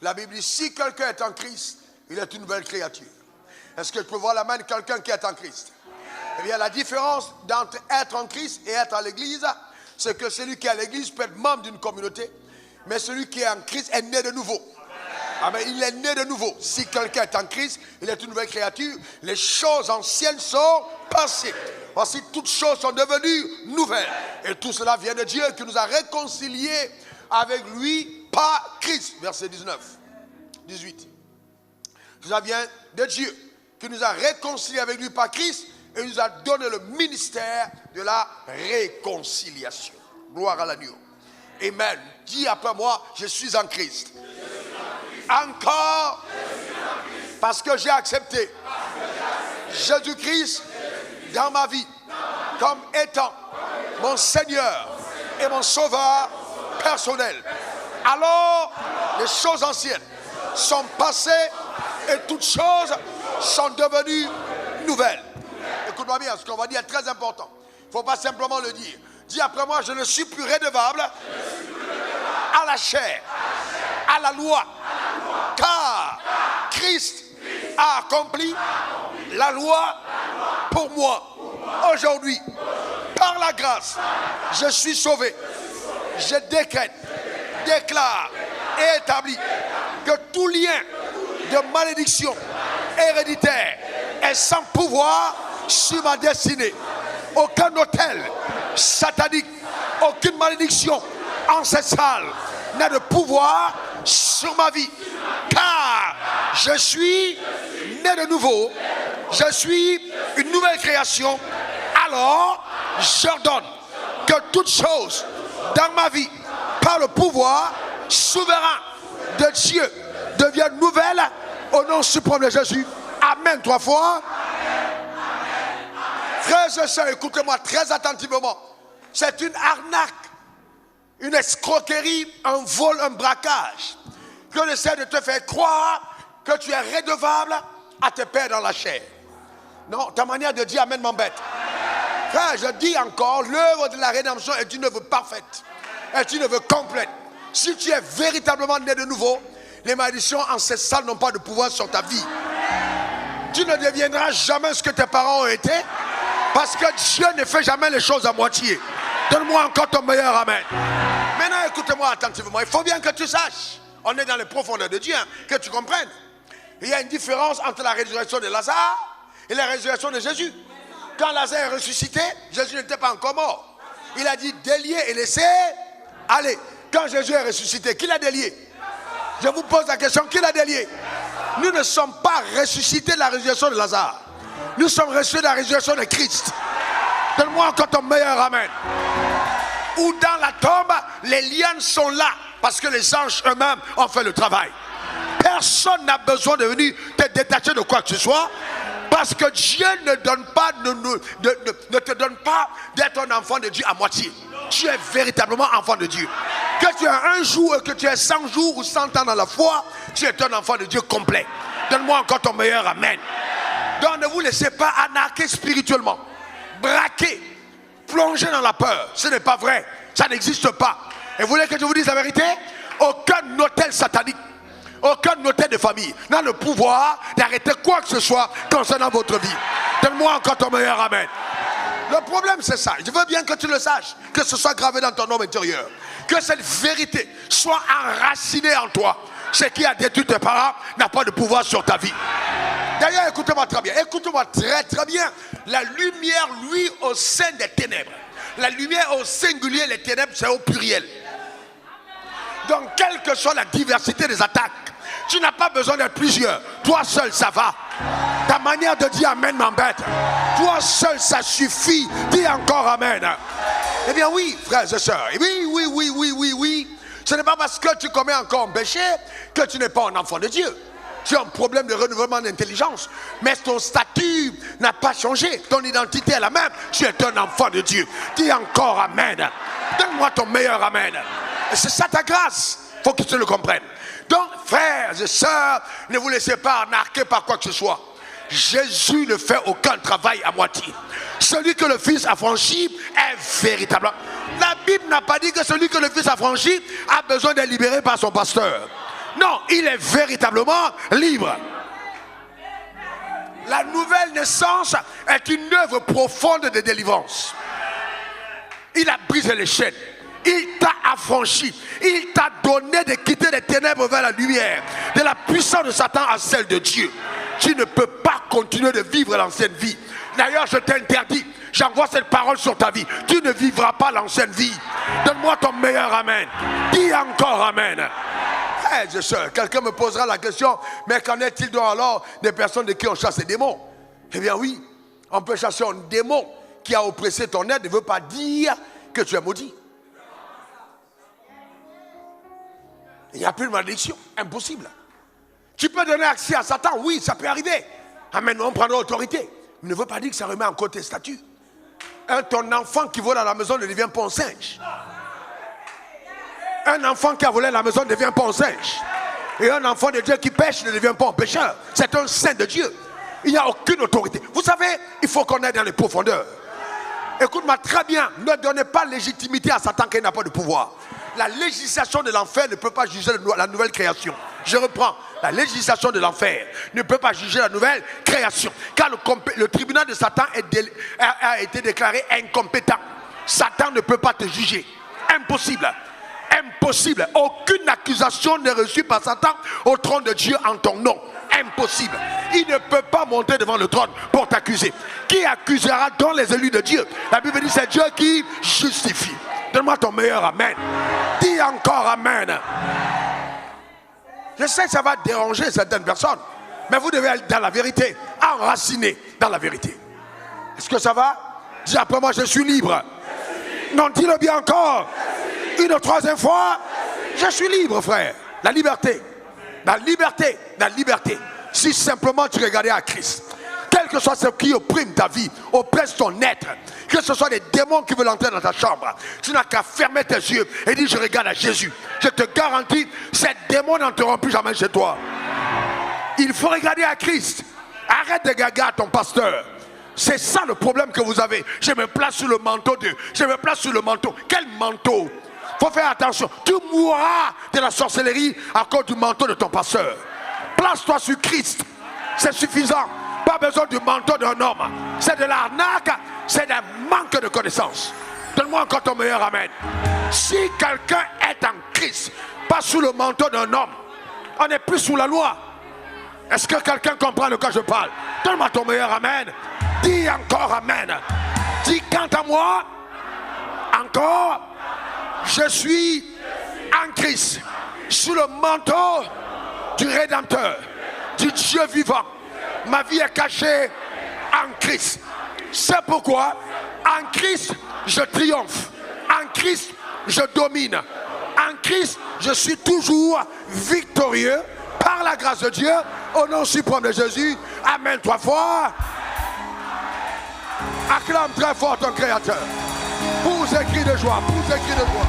La Bible dit, si quelqu'un est en Christ, il est une nouvelle créature. Est-ce que je peux voir la main de quelqu'un qui est en Christ? Eh bien, la différence entre être en Christ et être à l'église, c'est que celui qui est à l'église peut être membre d'une communauté, mais celui qui est en Christ est né de nouveau. Amen. Il est né de nouveau. Si quelqu'un est en Christ, il est une nouvelle créature. Les choses anciennes sont passées. Voici, toutes choses sont devenues nouvelles. Et tout cela vient de Dieu qui nous a réconciliés avec lui par Christ. Verset 19, 18. Tout ça vient de Dieu qui nous a réconciliés avec lui par Christ et nous a donné le ministère de la réconciliation. Gloire à l'agneau. Amen. Dis après moi, je suis en Christ. Encore, parce que j'ai accepté Jésus-Christ dans ma vie comme étant mon Seigneur et mon Sauveur personnel. Alors, les choses anciennes sont passées et toutes choses sont devenues nouvelles. Écoute-moi bien, ce qu'on va dire est très important. Il ne faut pas simplement le dire. Dis après moi, je ne suis plus redevable à la chair, à la loi. Car Christ a accompli la loi pour moi. Aujourd'hui, par la grâce, je suis sauvé. Je décrète, déclare et établis que tout lien de malédiction héréditaire est sans pouvoir sur ma destinée. Aucun autel satanique, aucune malédiction ancestrale n'a de pouvoir sur ma vie. Car je suis né de nouveau, je suis une nouvelle création. Alors, j'ordonne que toute chose dans ma vie, par le pouvoir souverain de Dieu, devienne nouvelle au nom suprême de Jésus. Amen, 3 fois. Frères et sœurs, écoutez-moi très attentivement. C'est une arnaque, une escroquerie, un vol, un braquage. Que essaie de te faire croire que tu es redevable à tes pères dans la chair. Non, ta manière de dire amen m'embête. Frère, je dis encore, l'œuvre de la rédemption est une œuvre parfaite, est une œuvre complète. Si tu es véritablement né de nouveau, les malédictions ancestrales n'ont pas de pouvoir sur ta vie. Tu ne deviendras jamais ce que tes parents ont été, parce que Dieu ne fait jamais les choses à moitié. Donne-moi encore ton meilleur amen. Maintenant, écoutez-moi attentivement. Il faut bien que tu saches, on est dans les profondeurs de Dieu, hein, que tu comprennes. Il y a une différence entre la résurrection de Lazare et la résurrection de Jésus. Quand Lazare est ressuscité, Jésus n'était pas encore mort. Il a dit délier et laisser aller. Quand Jésus est ressuscité, qui l'a délié? Je vous pose la question, qui l'a délié? Nous ne sommes pas ressuscités de la résurrection de Lazare. Nous sommes ressuscités de la résurrection de Christ. Donne-moi encore ton meilleur amen. Ou dans la tombe, les lianes sont là parce que les anges eux-mêmes ont fait le travail. Personne n'a besoin de venir te détacher de quoi que ce soit, parce que Dieu ne donne pas, ne te donne pas d'être un enfant de Dieu à moitié. Tu es véritablement enfant de Dieu. Que tu aies un jour et que tu aies 100 jours ou 100 ans dans la foi, tu es un enfant de Dieu complet. Donne-moi encore ton meilleur amen. Donc ne vous laissez pas arnaquer spirituellement, braquer, plonger dans la peur. Ce n'est pas vrai, ça n'existe pas. Et vous voulez que je vous dise la vérité? Aucun hôtel satanique, aucun hôtel de famille n'a le pouvoir d'arrêter quoi que ce soit concernant votre vie. Donne-moi encore ton meilleur amen. Le problème c'est ça, je veux bien que tu le saches, que ce soit gravé dans ton homme intérieur, que cette vérité soit enracinée en toi. Ce qui a détruit tes parents n'a pas de pouvoir sur ta vie. D'ailleurs, écoutez-moi très bien, écoutez-moi très très bien. La lumière, lui, au sein des ténèbres. La lumière au singulier, les ténèbres, c'est au pluriel. Donc, quelle que soit la diversité des attaques, tu n'as pas besoin d'être plusieurs. Toi seul, ça va. Ta manière de dire amen m'embête. Toi seul, ça suffit. Dis encore amen. Eh bien oui, frères et sœurs. Oui. Ce n'est pas parce que tu commets encore un péché que tu n'es pas un enfant de Dieu. Tu as un problème de renouvellement d'intelligence. Mais ton statut n'a pas changé. Ton identité est la même. Tu es un enfant de Dieu. Dis encore amen. Donne-moi ton meilleur amen. Et c'est ça ta grâce. Il faut que tu le comprennes. Donc, frères et sœurs, ne vous laissez pas arnaquer par quoi que ce soit. Jésus ne fait aucun travail à moitié. Celui que le Fils a franchi est véritablement. La Bible n'a pas dit que celui que le Fils a franchi a besoin d'être libéré par son pasteur. Non, il est véritablement libre. La nouvelle naissance est une œuvre profonde de délivrance. Il a brisé les chaînes. Il t'a affranchi. Il t'a donné de quitter les ténèbres vers la lumière. De la puissance de Satan à celle de Dieu. Tu ne peux pas continuer de vivre l'ancienne vie. D'ailleurs, je t'interdis. J'envoie cette parole sur ta vie. Tu ne vivras pas l'ancienne vie. Donne-moi ton meilleur amen. Dis encore amen. Frères et sœurs, quelqu'un me posera la question, mais qu'en est-il donc alors des personnes de qui on chasse les démons? Eh bien oui, on peut chasser un démon qui a oppressé ton être, ne veut pas dire que tu es maudit. Il n'y a plus de malédiction, impossible. Tu peux donner accès à Satan, oui, ça peut arriver. Amen, on prendra autorité. Mais ne veut pas dire que ça remet en cause tes statuts. Ton enfant qui vole à la maison ne devient pas un singe. Un enfant qui a volé à la maison ne devient pas un singe. Et un enfant de Dieu qui pêche ne devient pas un pécheur. C'est un saint de Dieu. Il n'y a aucune autorité. Vous savez, il faut qu'on aille dans les profondeurs. Écoute-moi très bien, ne donnez pas légitimité à Satan qui n'a pas de pouvoir. La législation de l'enfer ne peut pas juger la nouvelle création. Je reprends. La législation de l'enfer ne peut pas juger la nouvelle création. Car le tribunal de Satan a été déclaré incompétent. Satan ne peut pas te juger. Impossible. Impossible. Aucune accusation n'est reçue par Satan au trône de Dieu en ton nom. Impossible. Il ne peut pas monter devant le trône pour t'accuser. Qui accusera donc les élus de Dieu? La Bible dit c'est Dieu qui justifie. Donne-moi ton meilleur amen. Dis encore amen. Je sais que ça va déranger certaines personnes, mais vous devez aller dans la vérité, enraciner dans la vérité. Est-ce que ça va? Dis après moi, je suis libre. Non, dis-le bien encore. Une troisième fois, je suis libre, frère. La liberté. La liberté. La liberté. Si simplement tu regardais à Christ, quel que soit ce qui opprime ta vie, oppresse ton être, que ce soit des démons qui veulent entrer dans ta chambre, tu n'as qu'à fermer tes yeux et dire je regarde à Jésus. Je te garantis, ces démons n'entreront plus jamais chez toi. Il faut regarder à Christ. Arrête de regarder à ton pasteur. C'est ça le problème que vous avez. Je me place sous le manteau de... Je me place sous le manteau. Quel manteau? Faut faire attention. Tu mourras de la sorcellerie à cause du manteau de ton pasteur. Place-toi sur Christ. C'est suffisant. Pas besoin du manteau d'un homme. C'est de l'arnaque. C'est un manque de connaissance. Donne-moi encore ton meilleur amen. Si quelqu'un est en Christ, pas sous le manteau d'un homme, on n'est plus sous la loi. Est-ce que quelqu'un comprend de quoi je parle? Donne-moi ton meilleur amen. Dis encore amen. Dis quant à moi, encore, je suis en Christ, sous le manteau du Rédempteur, du Dieu vivant. Ma vie est cachée en Christ. C'est pourquoi en Christ je triomphe. En Christ je domine. En Christ je suis toujours victorieux par la grâce de Dieu. Au nom suprême de Jésus. Amen 3 fois. Acclame très fort ton Créateur. Pousse et crie de joie. Pousse et crie de joie.